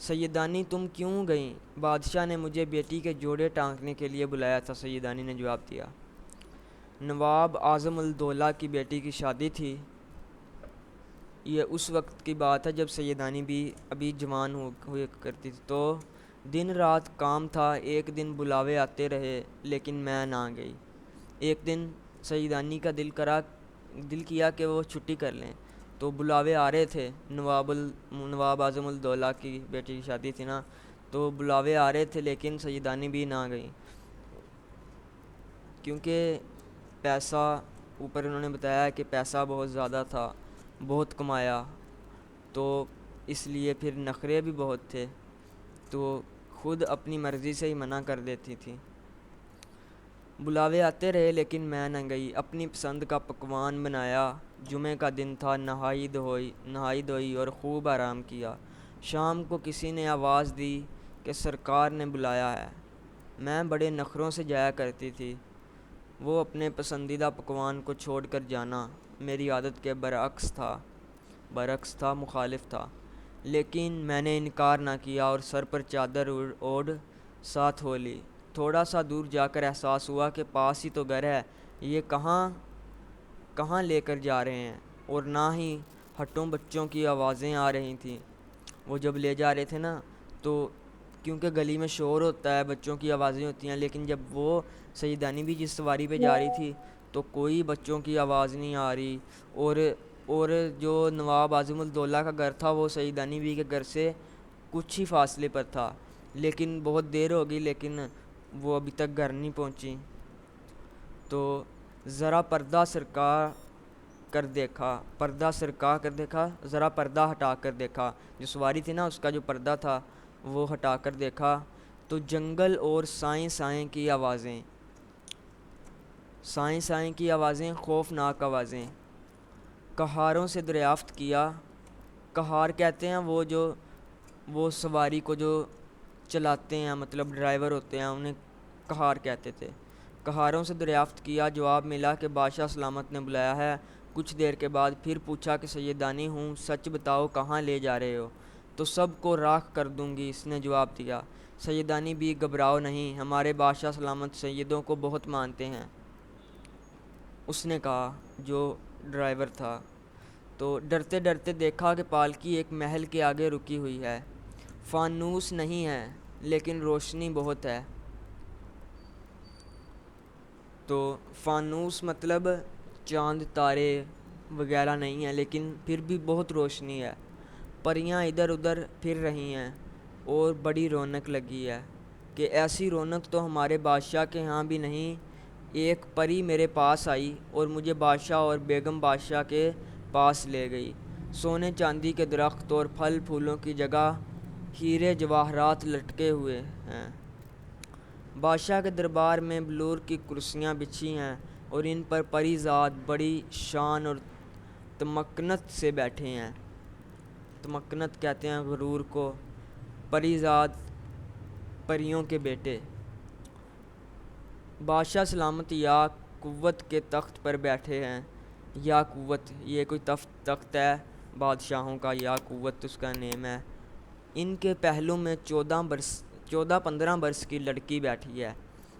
سیدانی تم کیوں گئیں؟ بادشاہ نے مجھے بیٹی کے جوڑے ٹانکنے کے لیے بلایا تھا، سیدانی نے جواب دیا۔ نواب اعظم الدولہ کی بیٹی کی شادی تھی۔ یہ اس وقت کی بات ہے جب سیدانی بھی ابھی جوان ہوئے کرتی تھی۔ تو دن رات کام تھا، ایک دن بلاوے آتے رہے لیکن میں نہ گئی۔ ایک دن سیدانی کا دل کیا کہ وہ چھٹی کر لیں، تو بلاوے آ رہے تھے۔ نواب اعظم الدولہ کی بیٹی کی شادی تھی نا، تو بلاوے آ رہے تھے لیکن سیدانی بھی نہ گئیں، کیونکہ پیسہ، اوپر انہوں نے بتایا کہ پیسہ بہت زیادہ تھا، بہت کمایا، تو اس لیے پھر نخرے بھی بہت تھے، تو خود اپنی مرضی سے ہی منع کر دیتی تھی۔ بلاوے آتے رہے لیکن میں نہ گئی۔ اپنی پسند کا پکوان بنایا۔ جمعہ کا دن تھا، نہائی دھوئی اور خوب آرام کیا۔ شام کو کسی نے آواز دی کہ سرکار نے بلایا ہے۔ میں بڑے نخروں سے جایا کرتی تھی۔ وہ اپنے پسندیدہ پکوان کو چھوڑ کر جانا میری عادت کے برعکس تھا، مخالف تھا، لیکن میں نے انکار نہ کیا اور سر پر چادر اوڑھ ساتھ ہو لی۔ تھوڑا سا دور جا کر احساس ہوا کہ پاس ہی تو گھر ہے، یہ کہاں لے کر جا رہے ہیں، اور نہ ہی ہٹوں بچوں کی آوازیں آ رہی تھیں۔ وہ جب لے جا رہے تھے نا، تو کیونکہ گلی میں شور ہوتا ہے، بچوں کی آوازیں ہوتی ہیں، لیکن جب وہ سیدانی بھی جس سواری پہ جا رہی تھی تو کوئی بچوں کی آواز نہیں آ رہی، اور جو نواب اعظم الدولہ کا گھر تھا وہ سیدانی بھی کے گھر سے کچھ ہی فاصلے پر تھا، لیکن بہت دیر ہو گئی لیکن وہ ابھی تک گھر نہیں پہنچی۔ تو ذرا پردہ سرکا کر دیکھا، ذرا پردہ ہٹا کر دیکھا، جو سواری تھی نا اس کا جو پردہ تھا وہ ہٹا کر دیکھا، تو جنگل اور سائیں کی آوازیں، خوفناک آوازیں۔ کہاروں سے دریافت کیا۔ کہار کہتے ہیں وہ سواری کو جو چلاتے ہیں، مطلب ڈرائیور ہوتے ہیں، انہیں کہار کہتے تھے۔ کہاروں سے دریافت کیا، جواب ملا کہ بادشاہ سلامت نے بلایا ہے۔ کچھ دیر کے بعد پھر پوچھا کہ سیدانی ہوں، سچ بتاؤ کہاں لے جا رہے ہو؟ تو سب کو راکھ کر دوں گی، اس نے جواب دیا۔ سیدانی بھی گھبراؤ نہیں، ہمارے بادشاہ سلامت سیدوں کو بہت مانتے ہیں، اس نے کہا، جو ڈرائیور تھا۔ تو ڈرتے ڈرتے دیکھا کہ پالکی ایک محل کے آگے رکی ہوئی ہے۔ فانوس نہیں ہے لیکن روشنی بہت ہے۔ تو فانوس مطلب چاند تارے وغیرہ نہیں ہیں، لیکن پھر بھی بہت روشنی ہے۔ پریاں ادھر ادھر پھر رہی ہیں اور بڑی رونق لگی ہے کہ ایسی رونق تو ہمارے بادشاہ کے ہاں بھی نہیں۔ ایک پری میرے پاس آئی اور مجھے بادشاہ اور بیگم بادشاہ کے پاس لے گئی۔ سونے چاندی کے درخت اور پھل پھولوں کی جگہ ہیرے جواہرات لٹکے ہوئے ہیں۔ بادشاہ کے دربار میں بلور کی کرسیاں بچھی ہیں اور ان پر پری زاد بڑی شان اور تمکنت سے بیٹھے ہیں۔ تمکنت کہتے ہیں غرور کو۔ پری زاد پریوں کے بیٹے۔ بادشاہ سلامت یا قوت کے تخت پر بیٹھے ہیں۔ یا قوت، یہ کوئی تخت ہے بادشاہوں کا، یا قوت اس کا نیم ہے۔ ان کے پہلو میں 14-15 برس کی لڑکی بیٹھی ہے۔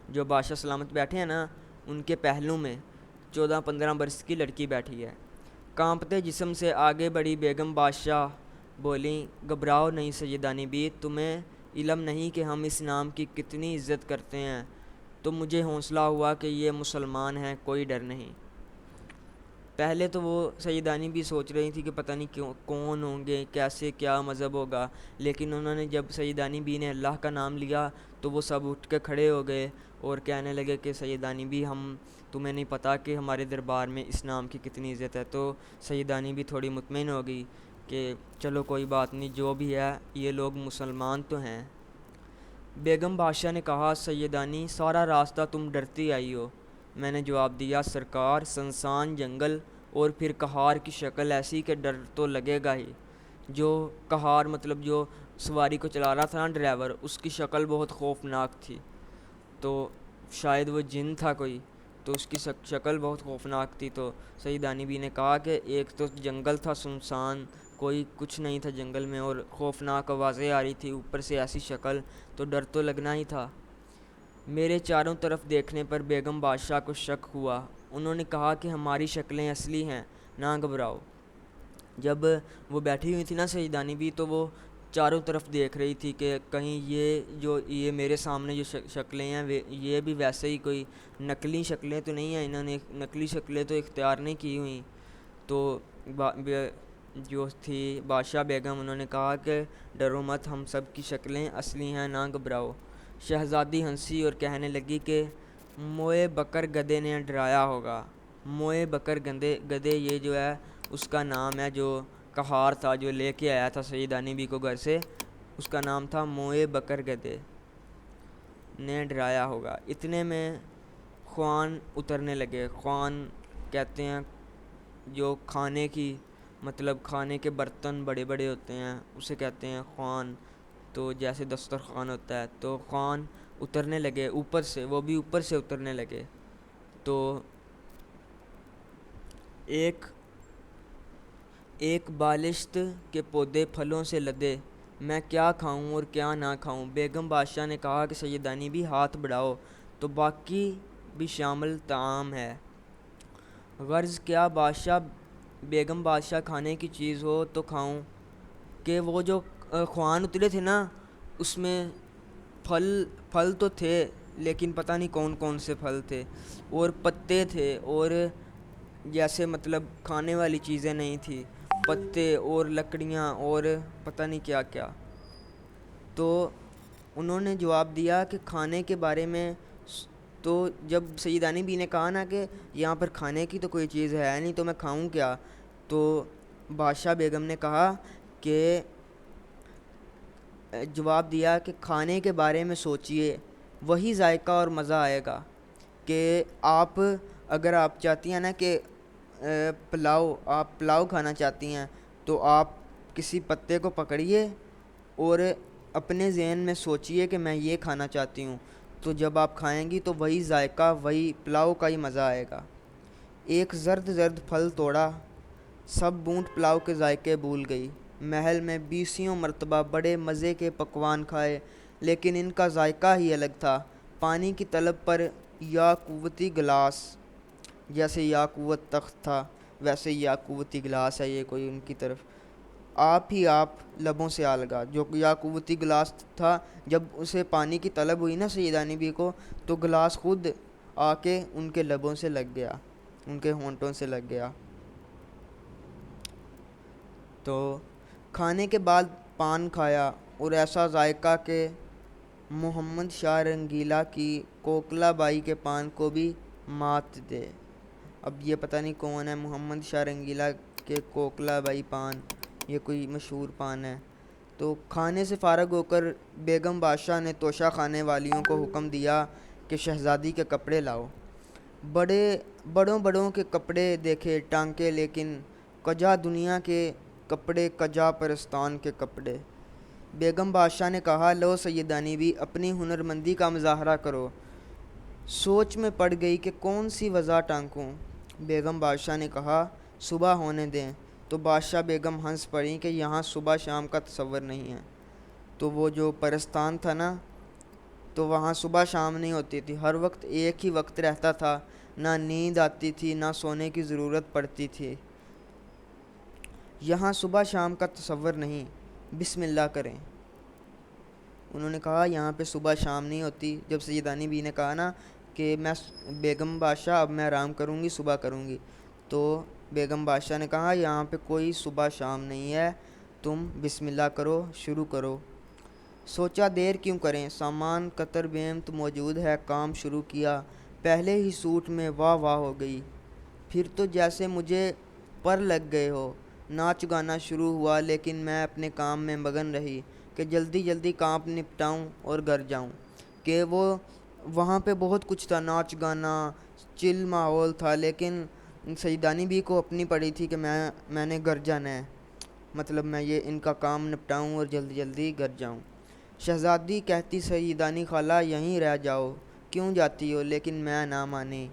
جو بادشاہ سلامت بیٹھے ہیں نا، ان کے پہلو میں 14-15 برس کی لڑکی بیٹھی ہے۔ کانپتے جسم سے آگے بڑھی بیگم بادشاہ بولیں، گھبراؤ نہیں سیدانی بھی، تمہیں علم نہیں کہ ہم اس نام کی کتنی عزت کرتے ہیں۔ تو مجھے حوصلہ ہوا کہ یہ مسلمان ہیں، کوئی ڈر نہیں۔ پہلے تو وہ سیدانی بھی سوچ رہی تھی کہ پتہ نہیں کون ہوں گے، کیسے کیا مذہب ہوگا، لیکن انہوں نے جب سیدانی بھی نے اللہ کا نام لیا تو وہ سب اٹھ کے کھڑے ہو گئے اور کہنے لگے کہ سیدانی بھی، تمہیں نہیں پتہ کہ ہمارے دربار میں اس نام کی کتنی عزت ہے۔ تو سیدانی بھی تھوڑی مطمئن ہو گئی کہ چلو کوئی بات نہیں، جو بھی ہے یہ لوگ مسلمان تو ہیں۔ بیگم بادشاہ نے کہا، سیدانی سارا راستہ تم ڈرتی آئی ہو۔ میں نے جواب دیا، سرکار سنسان جنگل اور پھر کہار کی شکل ایسی کہ ڈر تو لگے گا ہی۔ جو کہار مطلب جو سواری کو چلا رہا تھا نا ڈرائیور، اس کی شکل بہت خوفناک تھی، تو شاید وہ جن تھا کوئی، تو اس کی شکل بہت خوفناک تھی۔ تو سیدانی بھی نے کہا کہ ایک تو جنگل تھا سنسان، کوئی کچھ نہیں تھا جنگل میں اور خوفناک آوازیں آ رہی تھی، اوپر سے ایسی شکل، تو ڈر تو لگنا ہی تھا۔ میرے چاروں طرف دیکھنے پر بیگم بادشاہ کو شک ہوا۔ انہوں نے کہا کہ ہماری شکلیں اصلی ہیں، نہ گھبراؤ۔ جب وہ بیٹھی ہوئی تھی نا سیدانی بھی، تو وہ چاروں طرف دیکھ رہی تھی کہ کہیں یہ میرے سامنے جو شکلیں ہیں یہ بھی ویسے ہی کوئی نقلی شکلیں تو نہیں ہیں، انہوں نے نقلی شکلیں تو اختیار نہیں کی ہوئیں۔ تو جو تھی بادشاہ بیگم، انہوں نے کہا کہ ڈرو مت، ہم سب کی شکلیں اصلی ہیں، نہ گھبراؤ۔ شہزادی ہنسی اور کہنے لگی کہ موئے بکر گدھے نے ڈرایا ہوگا۔ موئے بکر گدھے یہ جو ہے اس کا نام ہے، جو کہار تھا جو لے کے آیا تھا سیدانی بی کو گھر سے، اس کا نام تھا موئے بکر گدھے نے ڈرایا ہوگا۔ اتنے میں خوان اترنے لگے۔ خوان کہتے ہیں جو کھانے کی، مطلب کھانے کے برتن بڑے بڑے ہوتے ہیں، اسے کہتے ہیں خوان۔ تو جیسے دسترخوان ہوتا ہے، تو خوان اترنے لگے اوپر سے، وہ بھی اوپر سے اترنے لگے۔ تو ایک بالشت کے پودے پھلوں سے لدے، میں کیا کھاؤں اور کیا نہ کھاؤں۔ بیگم بادشاہ نے کہا کہ سیدانی بھی ہاتھ بڑھاؤ تو باقی بھی شامل طعام ہے۔ غرض کیا بادشاہ، بیگم بادشاہ کھانے کی چیز ہو تو کھاؤں۔ کہ وہ جو خوان اترے تھے نا، اس میں پھل تو تھے، لیکن پتہ نہیں کون کون سے پھل تھے، اور پتے تھے، اور جیسے مطلب کھانے والی چیزیں نہیں تھی، پتے اور لکڑیاں اور پتہ نہیں کیا کیا۔ تو انہوں نے جواب دیا کہ کھانے کے بارے میں، تو جب سیدانی بی نے کہا نا کہ یہاں پر کھانے کی تو کوئی چیز ہے نہیں، تو میں کھاؤں کیا، تو بادشاہ بیگم نے کہا کہ جواب دیا کہ کھانے کے بارے میں سوچئے، وہی ذائقہ اور مزہ آئے گا۔ کہ اگر آپ چاہتی ہیں نا کہ آپ پلاؤ کھانا چاہتی ہیں، تو آپ کسی پتے کو پکڑیے اور اپنے ذہن میں سوچئے کہ میں یہ کھانا چاہتی ہوں، تو جب آپ کھائیں گی تو وہی ذائقہ، وہی پلاؤ کا ہی مزہ آئے گا۔ ایک زرد پھل توڑا، سب بونٹ پلاؤ کے ذائقے بھول گئی۔ محل میں 20 مرتبہ بڑے مزے کے پکوان کھائے، لیکن ان کا ذائقہ ہی الگ تھا۔ پانی کی طلب پر یاقوتی گلاس، جیسے یاقوت تخت تھا ویسے یاقوتی گلاس ہے یہ کوئی ان کی طرف، آپ لبوں سے آ لگا۔ جو یاقوتی گلاس تھا، جب اسے پانی کی طلب ہوئی نا سیدانی بی کو، تو گلاس خود آ کے ان کے لبوں سے لگ گیا، ان کے ہونٹوں سے لگ گیا۔ تو کھانے کے بعد پان کھایا، اور ایسا ذائقہ کہ محمد شاہ رنگیلا کی کوکلا بائی کے پان کو بھی مات دے۔ اب یہ پتہ نہیں کون ہے محمد شاہ رنگیلا کے کوکلا بائی پان، یہ کوئی مشہور پان ہے۔ تو کھانے سے فارغ ہو کر بیگم بادشاہ نے توشہ خانے والیوں کو حکم دیا کہ شہزادی کے کپڑے لاؤ۔ بڑوں کے کپڑے دیکھے ٹانکے، لیکن کجا دنیا کے کپڑے، کجا پرستان کے کپڑے۔ بیگم بادشاہ نے کہا، لو سیدانی بھی، اپنی ہنرمندی کا مظاہرہ کرو۔ سوچ میں پڑ گئی کہ کون سی وضع ٹانکوں۔ بیگم بادشاہ نے کہا، صبح ہونے دیں۔ تو بادشاہ بیگم ہنس پڑیں کہ یہاں صبح شام کا تصور نہیں ہے۔ تو وہ جو پرستان تھا نا، تو وہاں صبح شام نہیں ہوتی تھی، ہر وقت ایک ہی وقت رہتا تھا، نہ نیند آتی تھی، نہ سونے کی ضرورت پڑتی تھی۔ یہاں صبح شام کا تصور نہیں، بسم اللہ کریں۔ انہوں نے کہا یہاں پہ صبح شام نہیں ہوتی۔ جب سیدانی بی نے کہا نا کہ میں بیگم بادشاہ اب میں آرام کروں گی، صبح کروں گی، تو بیگم بادشاہ نے کہا یہاں پہ کوئی صبح شام نہیں ہے، تم بسم اللہ کرو، شروع کرو۔ سوچا دیر کیوں کریں، سامان قطر بیمت موجود ہے، کام شروع کیا۔ پہلے ہی سوٹ میں واہ واہ ہو گئی، پھر تو جیسے مجھے پر لگ گئے ہو۔ ناچ گانا شروع ہوا، لیکن میں اپنے کام میں مگن رہی کہ جلدی کام نپٹاؤں اور گھر جاؤں۔ کہ وہاں پہ بہت کچھ تھا، ناچ گانا، چل ماحول تھا، لیکن سیدانی بی کو اپنی پڑی تھی کہ میں نے گھر جانا ہے، مطلب میں یہ ان کا کام نپٹاؤں اور جلدی گھر جاؤں۔ شہزادی کہتی، سیدانی خالہ یہیں رہ جاؤ، کیوں جاتی ہو، لیکن میں نہ مانی۔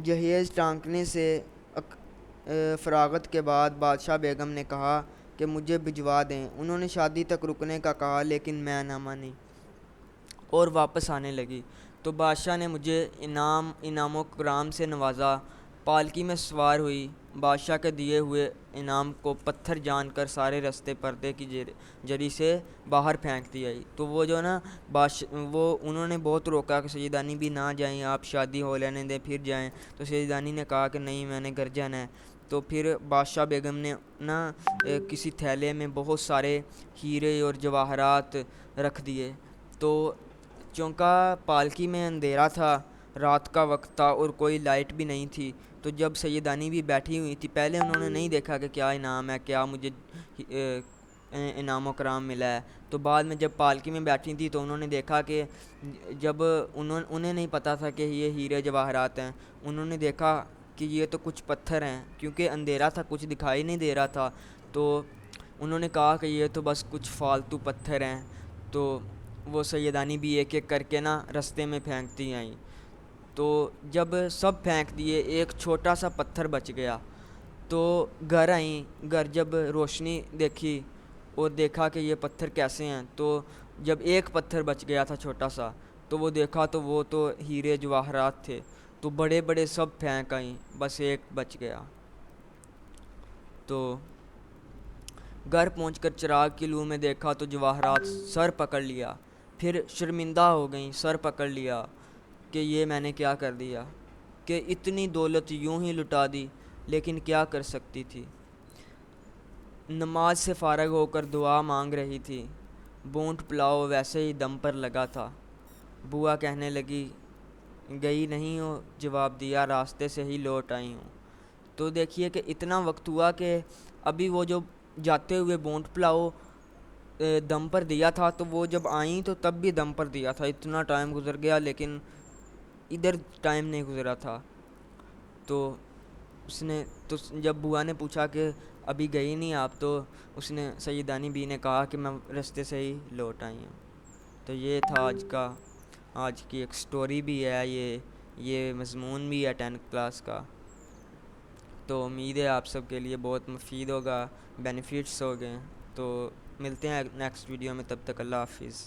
جہیز ٹانکنے سے فراغت کے بعد بادشاہ بیگم نے کہا کہ مجھے بھجوا دیں۔ انہوں نے شادی تک رکنے کا کہا لیکن میں نہ مانی اور واپس آنے لگی، تو بادشاہ نے مجھے انعام و کرام سے نوازا۔ پالکی میں سوار ہوئی، بادشاہ کے دیے ہوئے انعام کو پتھر جان کر سارے رستے پردے کی جری سے باہر پھینک دیا۔ تو وہ جو نا انہوں نے بہت روکا کہ سیدانی بھی نہ جائیں، آپ شادی ہو لینے دیں پھر جائیں، تو سیدانی نے کہا کہ نہیں، میں نے گھر جانا ہے۔ تو پھر بادشاہ بیگم نے نا کسی تھیلے میں بہت سارے ہیرے اور جواہرات رکھ دیے۔ تو چونکہ پالکی میں اندھیرا تھا، رات کا وقت تھا اور کوئی لائٹ بھی نہیں تھی، تو جب سیدانی بھی بیٹھی ہوئی تھی، پہلے انہوں نے نہیں دیکھا کہ کیا انعام ہے، کیا مجھے انعام و کرام ملا ہے۔ تو بعد میں جب پالکی میں بیٹھی تھی تو انہوں نے دیکھا کہ جب انہیں نہیں پتہ تھا کہ یہ ہیرے جواہرات ہیں، انہوں نے دیکھا کہ یہ تو کچھ پتھر ہیں، کیونکہ اندھیرا تھا، کچھ دکھائی نہیں دے رہا تھا، تو انہوں نے کہا کہ یہ تو بس کچھ فالتو پتھر ہیں۔ تو وہ سیدانی بھی ایک ایک کر کے نا رستے میں پھینکتی آئیں۔ تو جب سب پھینک دیے، ایک چھوٹا سا پتھر بچ گیا، تو گھر آئیں، گھر جب روشنی دیکھی اور دیکھا کہ یہ پتھر کیسے ہیں، تو جب ایک پتھر بچ گیا تھا چھوٹا سا، تو وہ دیکھا تو وہ تو ہیرے جواہرات تھے، تو بڑے بڑے سب پھینک آئیں، بس ایک بچ گیا۔ تو گھر پہنچ کر چراغ کی لو میں دیکھا تو جواہرات، سر پکڑ لیا، پھر شرمندہ ہو گئیں، سر پکڑ لیا کہ یہ میں نے کیا کر دیا، کہ اتنی دولت یوں ہی لٹا دی، لیکن کیا کر سکتی تھی۔ نماز سے فارغ ہو کر دعا مانگ رہی تھی، بونٹ پلاؤ ویسے ہی دم پر لگا تھا۔ بوا کہنے لگی، گئی نہیں ہو؟ جواب دیا، راستے سے ہی لوٹ آئی ہوں۔ تو دیکھیے کہ اتنا وقت ہوا کہ ابھی وہ جو جاتے ہوئے بونٹ پلاؤ دم پر دیا تھا، تو وہ جب آئیں تو تب بھی دم پر دیا تھا، اتنا ٹائم گزر گیا، لیکن ادھر ٹائم نہیں گزرا تھا۔ تو جب بوا نے پوچھا کہ ابھی گئی نہیں آپ، تو اس نے سیدانی بی نے کہا کہ میں رستے سے ہی لوٹ آئی ہوں۔ تو یہ تھا آج کی ایک سٹوری بھی ہے، یہ مضمون بھی ہے 10th کلاس کا۔ تو امید ہے آپ سب کے لیے بہت مفید ہوگا، بینیفٹس ہو گئے۔ تو ملتے ہیں نیکسٹ ویڈیو میں، تب تک اللہ حافظ۔